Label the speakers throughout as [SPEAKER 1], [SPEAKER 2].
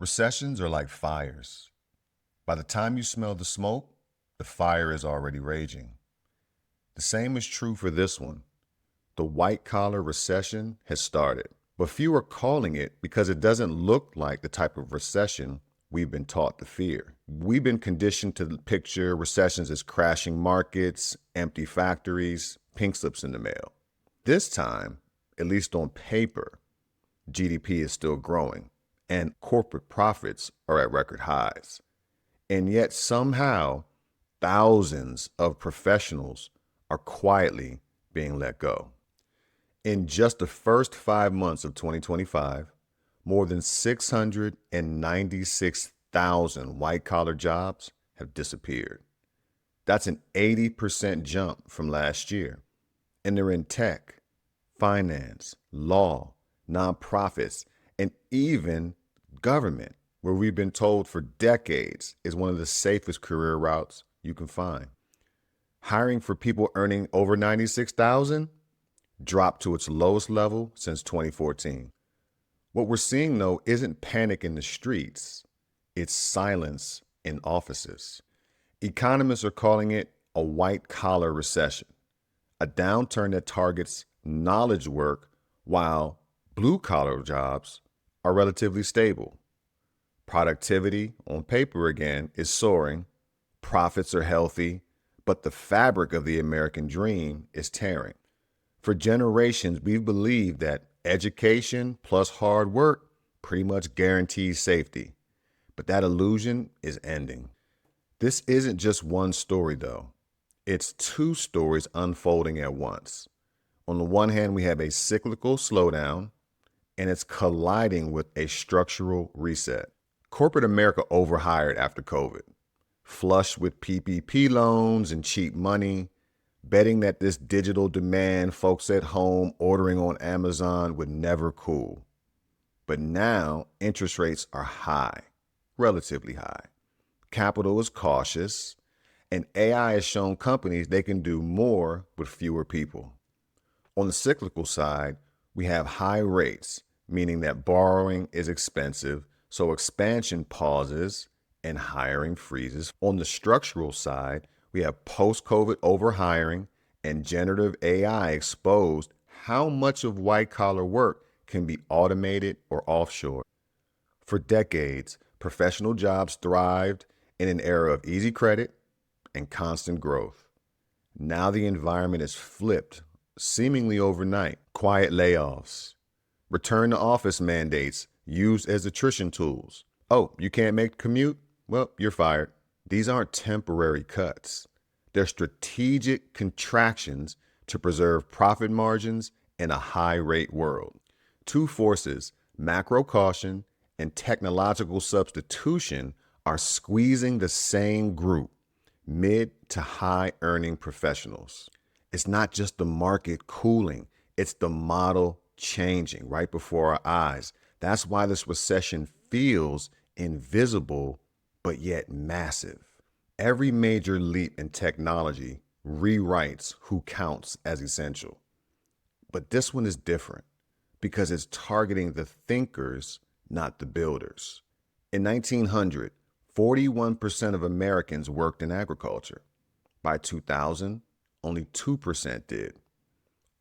[SPEAKER 1] Recessions are like fires. By the time you smell the smoke, the fire is already raging. The same is true for this one. The white-collar recession has started, but few are calling it because it doesn't look like the type of recession we've been taught to fear. We've been conditioned to picture recessions as crashing markets, empty factories, pink slips in the mail. This time, at least on paper, GDP is still growing and corporate profits are at record highs. And yet somehow, thousands of professionals are quietly being let go. In just the first 5 months of 2025, more than 696,000 white-collar jobs have disappeared. That's an 80% jump from last year. And they're in tech, finance, law, nonprofits, and even government, where we've been told for decades is one of the safest career routes you can find. Hiring for people earning over 96,000 dropped to its lowest level since 2014. What we're seeing though isn't panic in the streets, it's silence in offices. Economists are calling it a white-collar recession, a downturn that targets knowledge work while blue-collar jobs are relatively stable. Productivity, on paper again, is soaring, profits are healthy, but the fabric of the American dream is tearing. For generations, we've believed that education plus hard work pretty much guarantees safety, but that illusion is ending. This isn't just one story, though. It's two stories unfolding at once. On the one hand, we have a cyclical slowdown, and it's colliding with a structural reset. Corporate America overhired after COVID, flush with PPP loans and cheap money, betting that this digital demand folks at home ordering on Amazon would never cool. But now interest rates are high, relatively high. Capital is cautious, and AI has shown companies they can do more with fewer people. On the cyclical side, we have high rates, meaning that borrowing is expensive, so expansion pauses and hiring freezes. On the structural side, we have post-COVID overhiring and generative AI exposed how much of white-collar work can be automated or offshore. For decades, professional jobs thrived in an era of easy credit and constant growth. Now the environment is flipped, seemingly overnight. Quiet layoffs, return to office mandates used as attrition tools. Oh, you can't make the commute? Well, you're fired. These aren't temporary cuts. They're strategic contractions to preserve profit margins in a high-rate world. Two forces, macro caution and technological substitution, are squeezing the same group, mid to high-earning professionals. It's not just the market cooling, it's the model changing right before our eyes. That's why this recession feels invisible, but yet massive. Every major leap in technology rewrites who counts as essential. But this one is different because it's targeting the thinkers, not the builders. In 1900, 41% of Americans worked in agriculture. By 2000, only 2% did.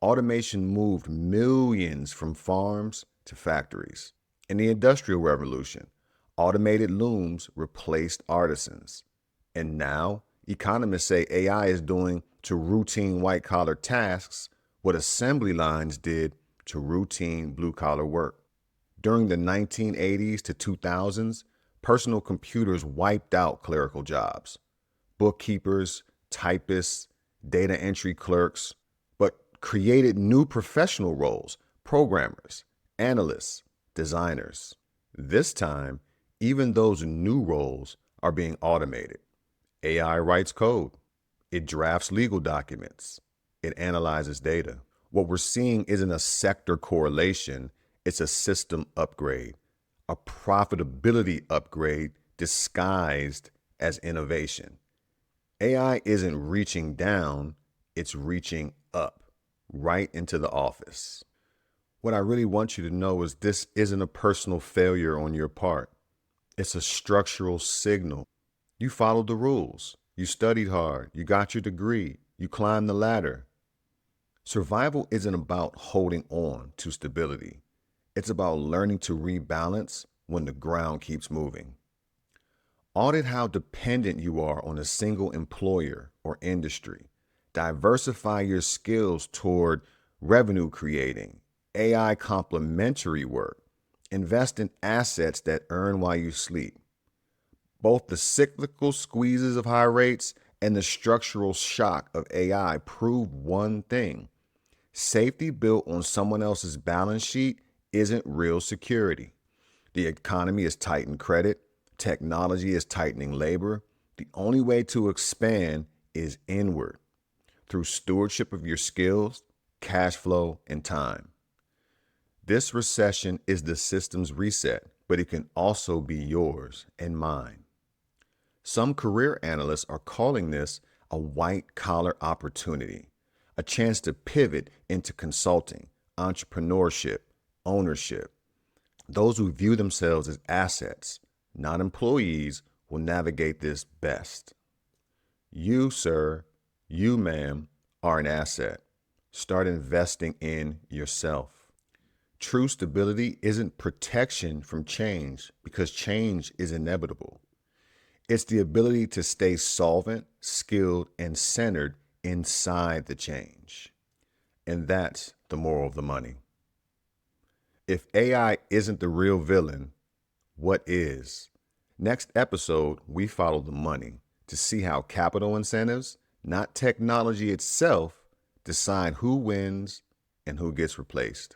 [SPEAKER 1] Automation moved millions from farms to factories. In the Industrial Revolution, automated looms replaced artisans. And now, economists say AI is doing to routine white-collar tasks what assembly lines did to routine blue-collar work. During the 1980s to 2000s, personal computers wiped out clerical jobs. Bookkeepers, typists, data entry clerks, but created new professional roles, programmers, analysts, designers. This time, even those new roles are being automated. AI writes code. It drafts legal documents. It analyzes data. What we're seeing isn't a sector correlation, it's a system upgrade, a profitability upgrade disguised as innovation. AI isn't reaching down, it's reaching up, right into the office. What I really want you to know is this isn't a personal failure on your part. It's a structural signal. You followed the rules. You studied hard. You got your degree. You climbed the ladder. Survival isn't about holding on to stability. It's about learning to rebalance when the ground keeps moving. Audit how dependent you are on a single employer or industry. Diversify your skills toward revenue creating, AI complementary work. Invest in assets that earn while you sleep. Both the cyclical squeezes of high rates and the structural shock of AI prove one thing. Safety built on someone else's balance sheet isn't real security. The economy is tightening credit. Technology is tightening labor. The only way to expand is inward, through stewardship of your skills, cash flow, and time. This recession is the system's reset, but it can also be yours and mine. Some career analysts are calling this a white-collar opportunity, a chance to pivot into consulting, entrepreneurship, ownership. Those who view themselves as assets, not employees, will navigate this best. You, sir, you, ma'am, are an asset. Start investing in yourself. True stability isn't protection from change because change is inevitable. It's the ability to stay solvent, skilled, and centered inside the change. And that's the moral of the money. If AI isn't the real villain, what is? Next episode, we follow the money to see how capital incentives, not technology itself, decide who wins and who gets replaced.